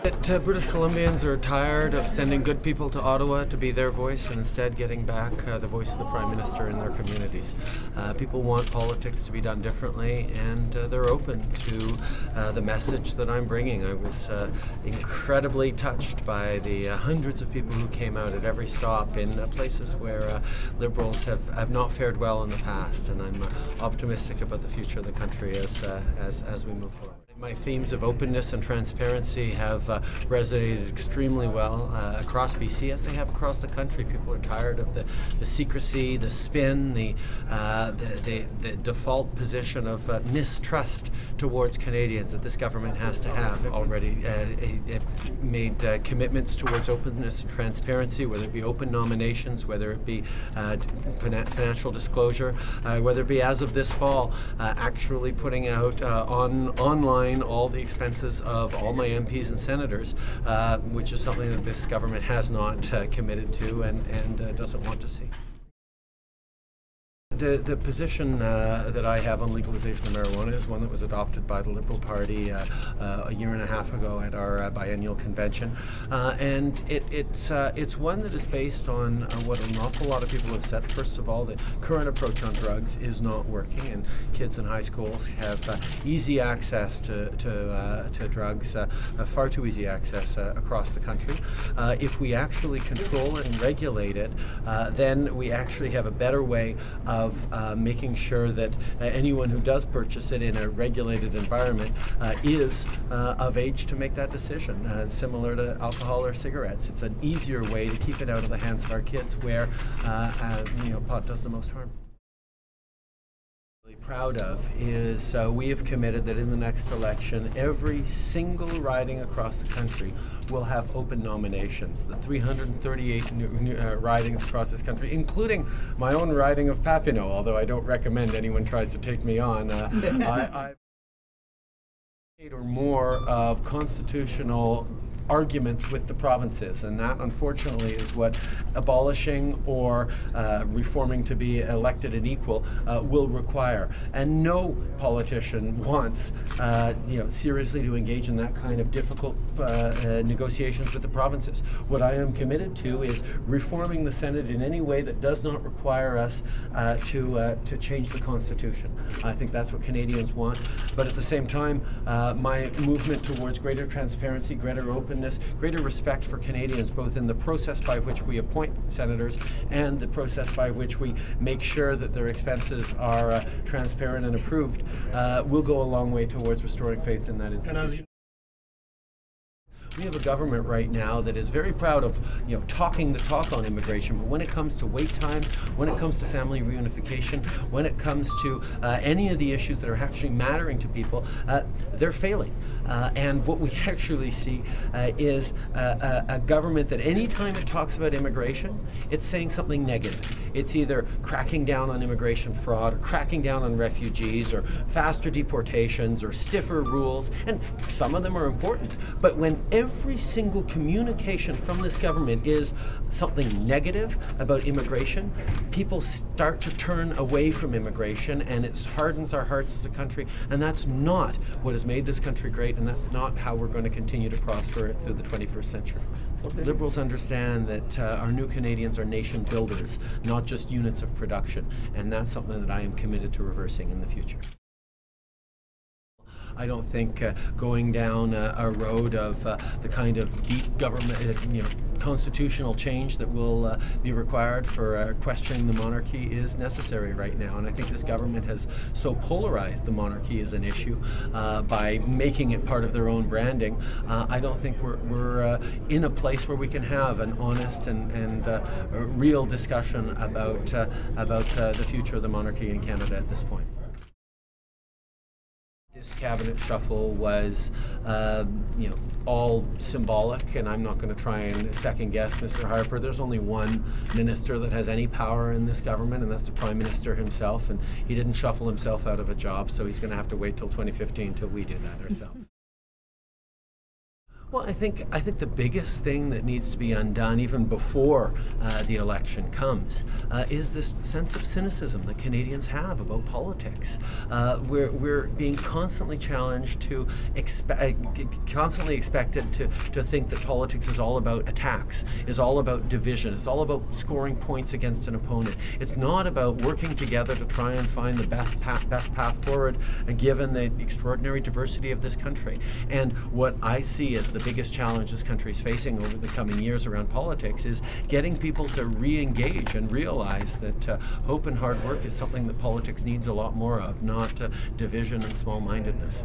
That British Columbians are tired of sending good people to Ottawa to be their voice and instead getting back the voice of the Prime Minister in their communities. People want politics to be done differently, and they're open to the message that I'm bringing. I was incredibly touched by the hundreds of people who came out at every stop in places where Liberals have not fared well in the past, and I'm optimistic about the future of the country as we move forward. My themes of openness and transparency have resonated extremely well across BC, as they have across the country. People are tired of the secrecy, the spin, the default position of mistrust towards Canadians that this government has to have already. It made commitments towards openness and transparency, whether it be open nominations, whether it be financial disclosure, whether it be, as of this fall, actually putting out online all the expenses of all my MPs and senators, which is something that this government has not committed to and doesn't want to see. The position that I have on legalization of marijuana is one that was adopted by the Liberal Party a year and a half ago at our biennial convention, and it's one that is based on what an awful lot of people have said. First of all, the current approach on drugs is not working, and kids in high schools have easy access to drugs, far too easy access across the country. If we actually control it and regulate it, then we actually have a better way of making sure that anyone who does purchase it in a regulated environment is of age to make that decision, similar to alcohol or cigarettes. It's an easier way to keep it out of the hands of our kids where pot does the most harm. Proud of is we have committed that in the next election, every single riding across the country will have open nominations. The 338 ridings across this country, including my own riding of Papineau, although I don't recommend anyone tries to take me on. I or more of constitutional arguments with the provinces, and that unfortunately is what abolishing or reforming to be elected and equal will require. And no politician wants seriously to engage in that kind of difficult negotiations with the provinces. What I am committed to is reforming the Senate in any way that does not require us to change the Constitution. I think that's what Canadians want, but at the same time my movement towards greater transparency, greater openness, greater respect for Canadians, both in the process by which we appoint senators and the process by which we make sure that their expenses are transparent and approved, will go a long way towards restoring faith in that institution. We have a government right now that is very proud of talking the talk on immigration, but when it comes to wait times, when it comes to family reunification, when it comes to any of the issues that are actually mattering to people, they're failing. And what we actually see is a government that any time it talks about immigration, it's saying something negative. It's either cracking down on immigration fraud, or cracking down on refugees, or faster deportations, or stiffer rules, and some of them are important. But when every single communication from this government is something negative about immigration, people start to turn away from immigration, and it hardens our hearts as a country, and that's not what has made this country great, and that's not how we're going to continue to prosper through the 21st century. Liberals understand that our new Canadians are nation builders, not just units of production, and that's something that I am committed to reversing in the future. I don't think going down a road of the kind of deep government, constitutional change that will be required for questioning the monarchy is necessary right now. And I think this government has so polarized the monarchy as an issue by making it part of their own branding. I don't think we're in a place where we can have an honest and real discussion about the future of the monarchy in Canada at this point. This cabinet shuffle was, all symbolic, and I'm not going to try and second guess Mr. Harper. There's only one minister that has any power in this government, and that's the Prime Minister himself, and he didn't shuffle himself out of a job, so he's going to have to wait till 2015 till we do that ourselves. Well, I think the biggest thing that needs to be undone, even before the election comes, is this sense of cynicism that Canadians have about politics. We're being constantly challenged to constantly expected to think that politics is all about attacks, is all about division, is all about scoring points against an opponent. It's not about working together to try and find the best path forward, given the extraordinary diversity of this country. And what I see as the biggest challenge this country is facing over the coming years around politics is getting people to re-engage and realize that hope and hard work is something that politics needs a lot more of, not division and small-mindedness.